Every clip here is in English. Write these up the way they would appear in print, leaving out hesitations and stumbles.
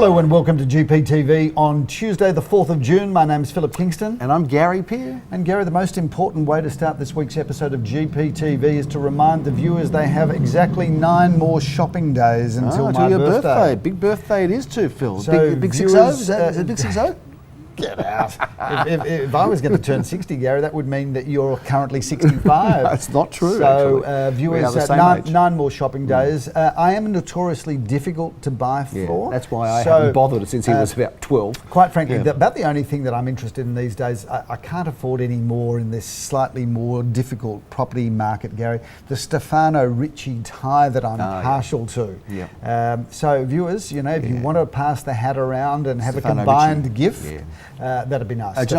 Hello and welcome to GPTV on Tuesday the 4th of June. My name's Philip Kingston. And I'm Gary Peer. And Gary, the most important way to start this week's episode of GPTV is to remind the viewers they have exactly 9 more shopping days until my your birthday. Big birthday it is too, Phil. So big 6-0? Is it big 6-0? Get out. if I was going to turn 60, Gary, that would mean that you're currently 65. That's not true, So viewers, age. 9 more shopping days. I am notoriously difficult to buy for. That's why I haven't bothered since he was about 12. Quite frankly, about the only thing that I'm interested in these days, I can't afford any more in this slightly more difficult property market, Gary. The Stefano Ricci tie that I'm partial to. Yeah. So viewers, you know, if you want to pass the hat around and have Stefano a combined Ricci. gift, that'd be nice. Do you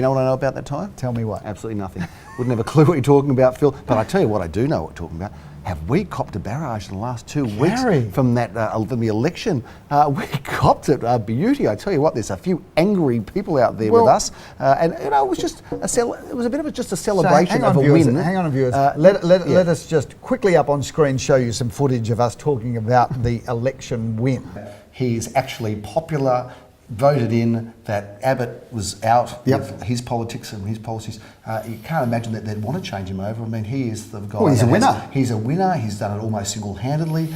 know what I know about that tie? Tell me what. Absolutely nothing. Wouldn't have a clue what you're talking about, Phil. But I tell you what I do know what you're talking about. Have we copped a barrage in the last 2 weeks from that from the election? We copped it, beauty. I tell you what, there's a few angry people out there with us, and you know, it was just it was a bit of just a celebration of a win. Hang on, viewers. Let us just quickly up on screen show you some footage of us talking about the election win. He's actually popular. Voted in, that Abbott was out with his politics and his policies. You can't imagine that they'd want to change him over. I mean, he is the guy. Well, he's a winner. He's a winner. He's done it almost single-handedly.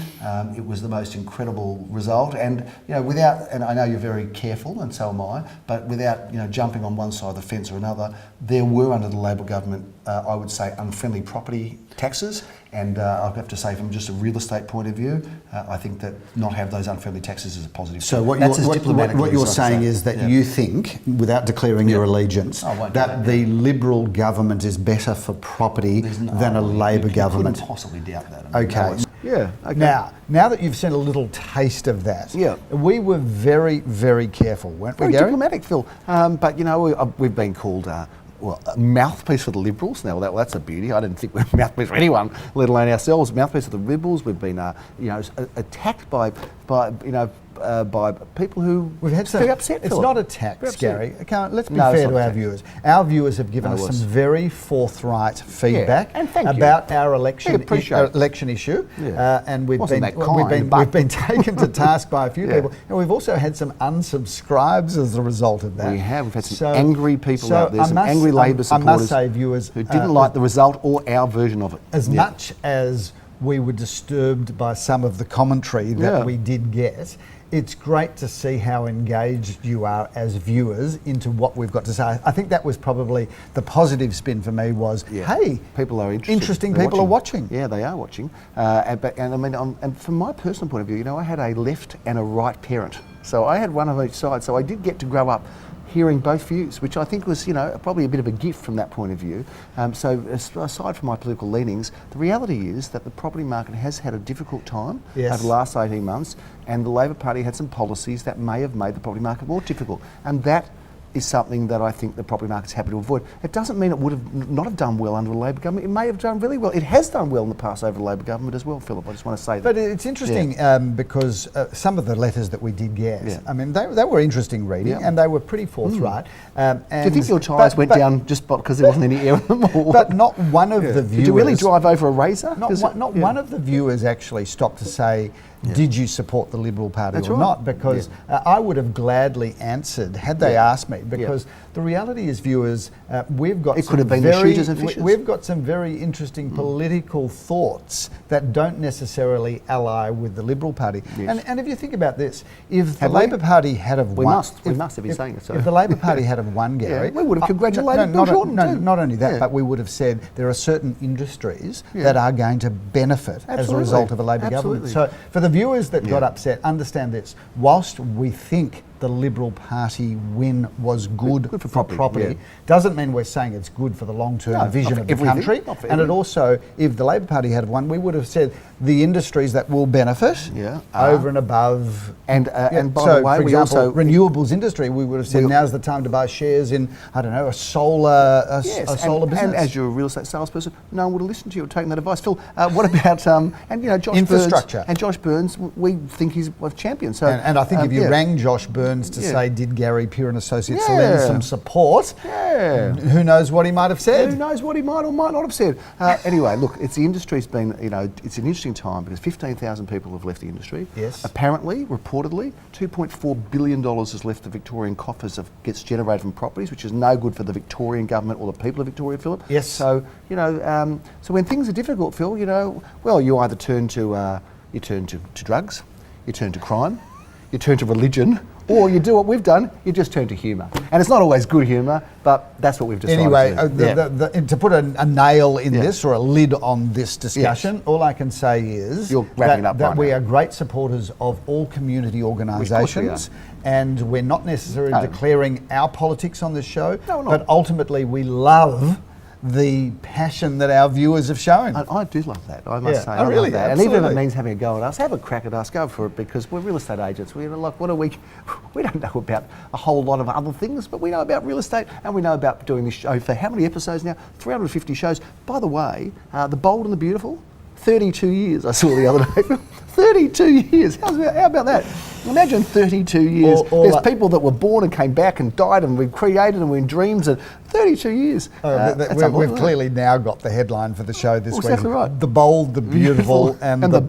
It was the most incredible result. And you know, and I know you're very careful, and so am I. But without jumping on one side of the fence or another, there were under the Labor government, I would say, unfriendly property taxes. And I have to say, from just a real estate point of view, I think that not have those unfriendly taxes is a positive. So what you're saying is that you think, without declaring your allegiance, that the Liberal government is better for property than a Labor government. Couldn't possibly doubt that. Okay. Okay. Now that you've seen a little taste of that, we were very, very careful, weren't we, Gary? Very diplomatic, Phil. But you know, we've been called a mouthpiece for the Liberals. Now that's a beauty. I didn't think we were a mouthpiece for anyone, let alone ourselves. Mouthpiece for the Liberals. We've been, attacked by people who we've had very upset. It's not a tax, Gary. Let's be fair to our viewers. Our viewers have given us some very forthright feedback about our election issue, and we've been taken to task by a few people, and we've also had some unsubscribes as a result of that. We have. We've had some angry people out there, some angry Labor supporters. I must say, viewers, who didn't like the result or our version of it. As much as we were disturbed by some of the commentary that we did get, it's great to see how engaged you are as viewers into what we've got to say. I think that was probably the positive spin for me was, hey, people are interested. Interesting people are watching. Yeah, they are watching. And I mean, and from my personal point of view, I had a left and a right parent. So I had one of each side. So I did get to grow up hearing both views, which I think was, probably a bit of a gift from that point of view. So aside from my political leanings, the reality is that the property market has had a difficult time over the last 18 months, and the Labor Party had some policies that may have made the property market more difficult. And that is something that I think the property market's happy to avoid. It doesn't mean it would have not have done well under the Labor government. It may have done really well. It has done well in the past over the Labor government as well, Philip. I just want to say that. But it's interesting because some of the letters that we did get, I mean, they were interesting reading and they were pretty forthright. Do you think your tyres went down just because there wasn't any air in them? But not one of the viewers... Did you really drive over a razor? Not one of the viewers actually stopped to say, did you support the Liberal Party or not? Because I would have gladly answered had they asked me. Because the reality is, viewers, we've got we've got some very interesting political thoughts that don't necessarily ally with the Liberal Party. And if you think about this, if the Labor Party had have won, we must have been saying it. So. If the Labor Party had have won, Gary, we would have congratulated Bill Shorten too. Not only that, but we would have said there are certain industries that are going to benefit as a result of a Labor government. So for the viewers that got upset, understand this. Whilst we think the Liberal Party win was good for property, doesn't mean we're saying it's good for the long-term vision of the country. And it also, if the Labor Party had won, we would have said the industries that will benefit over and above. And by the way, for example, renewables industry, we would have said now's the time to buy shares in, I don't know, a solar business. And as you're a real estate salesperson, no one would have listened to you or taken that advice. Phil, what about Josh infrastructure? Burns, and Josh Burns, we think he's a champion. So, and I think if you rang Josh Burns turns to say, did Gary Peer and Associates lend some support? Yeah. Who knows what he might have said? Who knows what he might or might not have said? Anyway, look, the industry's been, it's an interesting time because 15,000 people have left the industry. Yes. Apparently, reportedly, $2.4 billion has left the Victorian coffers gets generated from properties, which is no good for the Victorian government or the people of Victoria, Philip. Yes. So, so when things are difficult, Phil, you either turn to drugs, you turn to crime, you turn to religion, or you do what we've done, you just turn to humour. And it's not always good humour, but that's what we've decided to do. To put a nail in this, or a lid on this discussion, all I can say is that we are great supporters of all community organisations, and we're not necessarily declaring our politics on this show, but ultimately we love the passion that our viewers have shown. I do love that, I must say. I really love that. absolutely. And even if it means having a go at us, have a crack at us, go for it, because we're real estate agents. We don't know about a whole lot of other things, but we know about real estate, and we know about doing this show for how many episodes now? 350 shows. By the way, The Bold and the Beautiful, 32 years I saw the other day. 32 years, how about that? Imagine 32 years. There's people that were born and came back and died and we created and we're in dreams, and 32 years. We've clearly now got the headline for the show this week. Exactly right. The Bold, the Beautiful, and the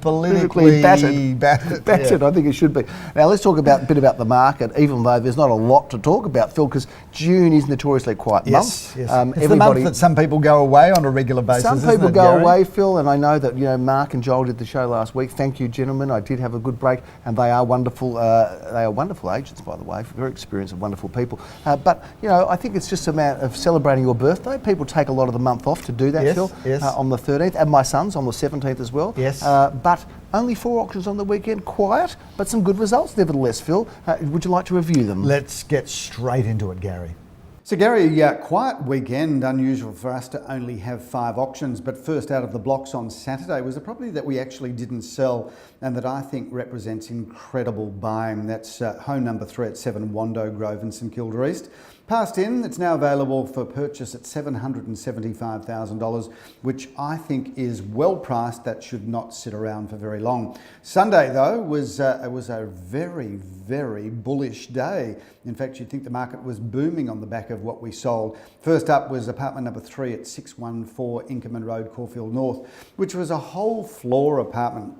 politically battered. I think it should be. Now let's talk a bit about the market, even though there's not a lot to talk about, Phil, because June is notoriously quiet month. Yes. It's the month that some people go away on a regular basis. Some people go away, Phil, and I know that Mark and Joel did the show last week. Thank you, gentlemen. I did have a good break, and they are wonderful. They are wonderful agents, by the way, very experienced and wonderful people. But I think it's just a matter of celebrating your birthday. People take a lot of the month off to do that, Phil. Yes. On the 13th, and my son's on the 17th as well. Yes. But only 4 auctions on the weekend, quiet, but some good results nevertheless, Phil. Would you like to review them? Let's get straight into it, Gary. So Gary, quiet weekend, unusual for us to only have 5 auctions, but first out of the blocks on Saturday was a property that we actually didn't sell and that I think represents incredible buying. That's home number 3 at 7 Wando Grove in St Kilda East. Passed in, it's now available for purchase at $775,000, which I think is well priced. That should not sit around for very long. Sunday though was a very, very bullish day. In fact, you'd think the market was booming on the back of what we sold. First up was apartment number 3 at 614 Inkerman Road, Caulfield North, which was a whole floor apartment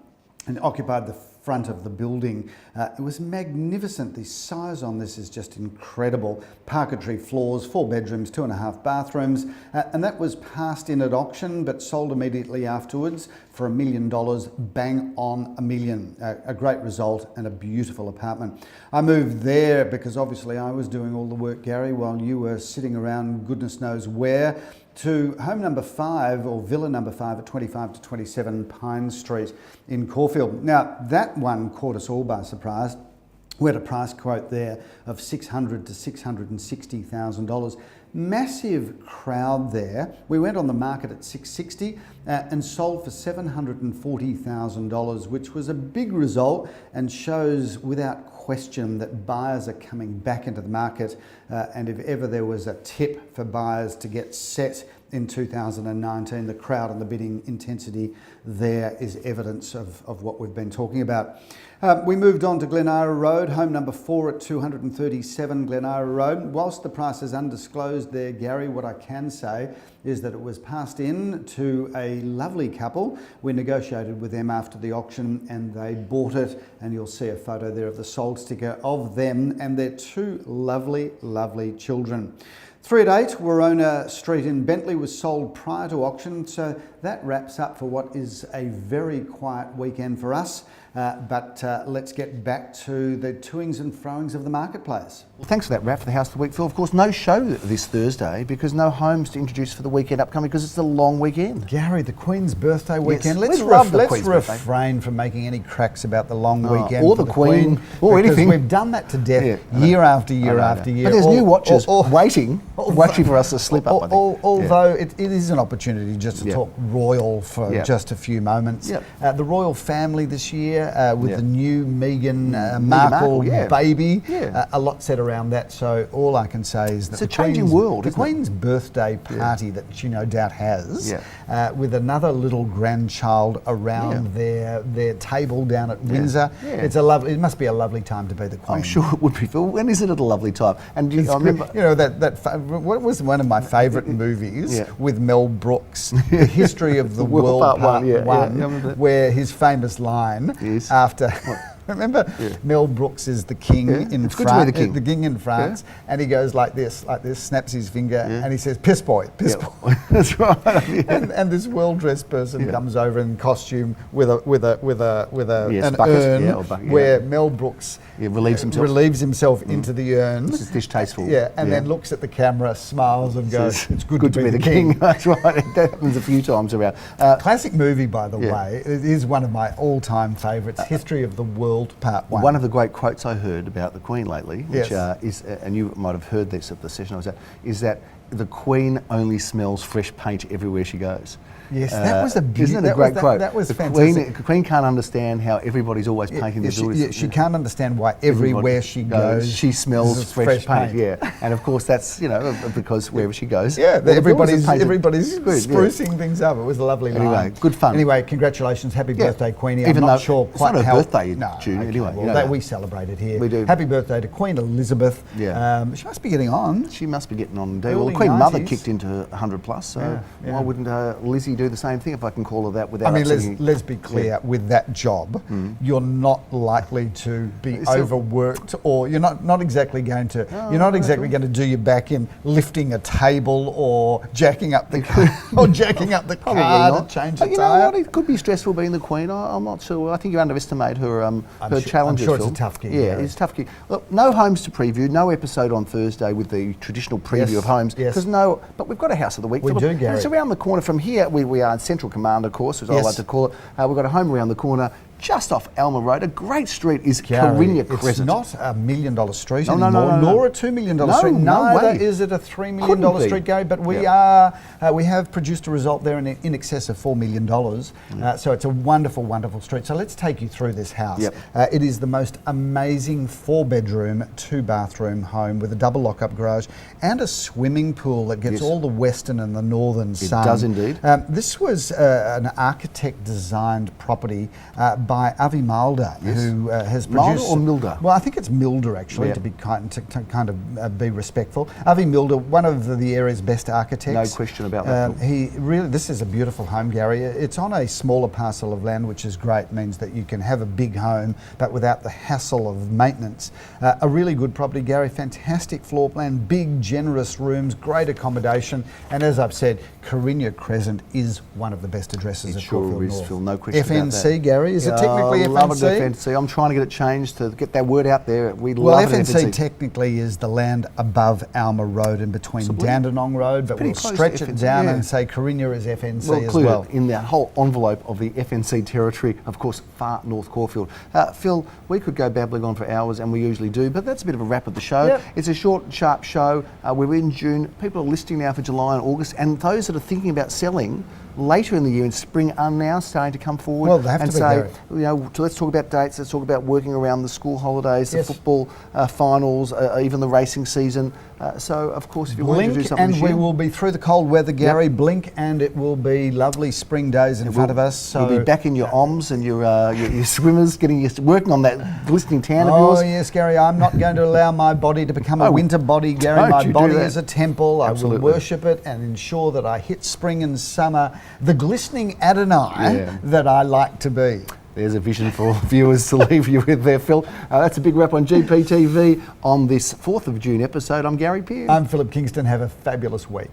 and occupied the front of the building. It was magnificent. The size on this is just incredible. Parquetry floors, 4 bedrooms, 2.5 bathrooms, and that was passed in at auction but sold immediately afterwards for $1 million, bang on $1 million. A great result and a beautiful apartment. I moved there because obviously I was doing all the work, Gary, while you were sitting around goodness knows where, to home number 5 or villa number 5 at 25 to 27 Pine Street in Caulfield. Now that one caught us all by surprise. We had a price quote there of $600,000 to $660,000. Massive crowd there. We went on the market at $660,000 and sold for $740,000, which was a big result and shows without question that buyers are coming back into the market, and if ever there was a tip for buyers to get set in 2019, the crowd and the bidding intensity there is evidence of what we've been talking about. We moved on to Glenara Road, home number 4 at 237 Glenara Road. Whilst the price is undisclosed there, Gary, what I can say is that it was passed in to a lovely couple. We negotiated with them after the auction and they bought it, and you'll see a photo there of the sold sticker of them and their 2 lovely, lovely children. 3 at 8 Warona Street in Bentley was sold prior to auction, so that wraps up for what is a very quiet weekend for us. But let's get back to the toings and froings of the marketplace. Well, thanks for that wrap for the House of the Week, Phil. Of course, no show this Thursday because no homes to introduce for the weekend upcoming because it's a long weekend. Gary, the Queen's birthday weekend. Yes, Let's refrain from making any cracks about the long weekend or the Queen or because anything. We've done that to death year after year after year. But there's new watches waiting Watching for us to slip up, I think. Although it is an opportunity just to talk royal for just a few moments. The royal family this year with the new Meghan Markle baby, a lot said around that. So all I can say is that it's a changing world. The Queen's birthday party that she no doubt has, with another little grandchild around their table down at Windsor. It's a lovely. It must be a lovely time to be the Queen. I'm sure it would be, Phil. When is it a lovely time? And I remember, what was one of my favourite movies with Mel Brooks, The History of the World Part One, where his famous line after. Remember, Mel Brooks is the king in France. The king in France, and he goes like this, snaps his finger, and he says, "Piss boy, piss boy." That's right. And this well-dressed person comes over in costume with an bucket, urn where Mel Brooks relieves himself into the urn. This is distasteful. And then looks at the camera, smiles, and goes, "It's good to be the king." That's right. That happens a few times around. Classic movie, by the way. It is one of my all-time favourites. History of the World Part One. One of the great quotes I heard about the Queen lately, which is, and you might have heard this at the session I was at, is that the Queen only smells fresh paint everywhere she goes. Yes, that was a beautiful. Isn't it a great quote? That was fantastic. The Queen can't understand how everybody's always painting the buildings. She can't understand why everywhere she goes, she smells fresh paint. And of course that's because wherever she goes, everybody's sprucing things up. It was a lovely line. Anyway, good fun. Anyway, congratulations, happy birthday, Queenie. I'm not sure quite it's not how. her birthday in June. Anyway, we celebrate it here. We do. Happy birthday to Queen Elizabeth. She must be getting on. She must be getting on indeed. Well, the Queen Mother kicked into 100 plus, so why wouldn't Lizzie do the same thing, if I can call her that without let's be clear, with that job, you're not likely to be overworked, or you're not exactly going to going to do your back in lifting a table or jacking up the car to change a tyre. You know what? It could be stressful being the Queen. I'm not sure. I think you underestimate her challenges. I'm sure it's a tough gig. Yeah, it's a tough gig. Look, no Homes to preview, no episode on Thursday with the traditional preview of Homes. But we've got a House of the Week. We do, Gary. It's around the corner from here. We are in Central Command, of course, as I like to call it. We've got a home around the corner, just off Alma Road. A great street is Corinna Crescent. It's not $1 million street anymore, nor a $2 million street. Neither is it a $3 million street, Gary. But we have produced a result there in excess of $4 million. So it's a wonderful, wonderful street. So let's take you through this house. It is the most amazing 4-bedroom, 2-bathroom home with a double lock-up garage and a swimming pool that gets all the western and the northern sun. It does indeed. This was an architect-designed property by Avi Mulder, who has produced... Mulder or Milder? Well, I think it's Milder, actually, to be kind of be respectful. Avi Milder, one of the area's best architects. No question about that. This is a beautiful home, Gary. It's on a smaller parcel of land, which is great. It means that you can have a big home, but without the hassle of maintenance. A really good property, Gary. Fantastic floor plan, big, generous rooms, great accommodation, and as I've said, Corinna Crescent is one of the best addresses of Caulfield North. Phil, no question about that. FNC, Gary, is it technically FNC? I love it, FNC. I'm trying to get it changed to get that word out there. FNC technically is the land above Alma Road and between Dandenong Road, but we'll stretch it down and say Corinna is FNC as well. In that whole envelope of the FNC territory, of course, far north Caulfield. Phil, we could go babbling on for hours, and we usually do, but that's a bit of a wrap of the show. It's a short, sharp show. We're in June. People are listing now for July and August, and those that are thinking about selling later in the year in spring are now starting to come forward and say, let's talk about dates, let's talk about working around the school holidays, the football finals, even the racing season. So, of course, if you want to do something and we will be through the cold weather, Gary. Blink, and it will be lovely spring days in front of us. So you'll be back in your OMS and your swimmers, working on that glistening tan of yours. Oh, yes, Gary. I'm not going to allow my body to become a winter body, Gary. My body is a temple. Absolutely. I will worship it and ensure that I hit spring and summer, the glistening Adonai that I like to be. There's a vision for viewers to leave you with there, Phil. That's a big wrap on GPTV on this 4th of June episode. I'm Gary Pearce. I'm Philip Kingston. Have a fabulous week.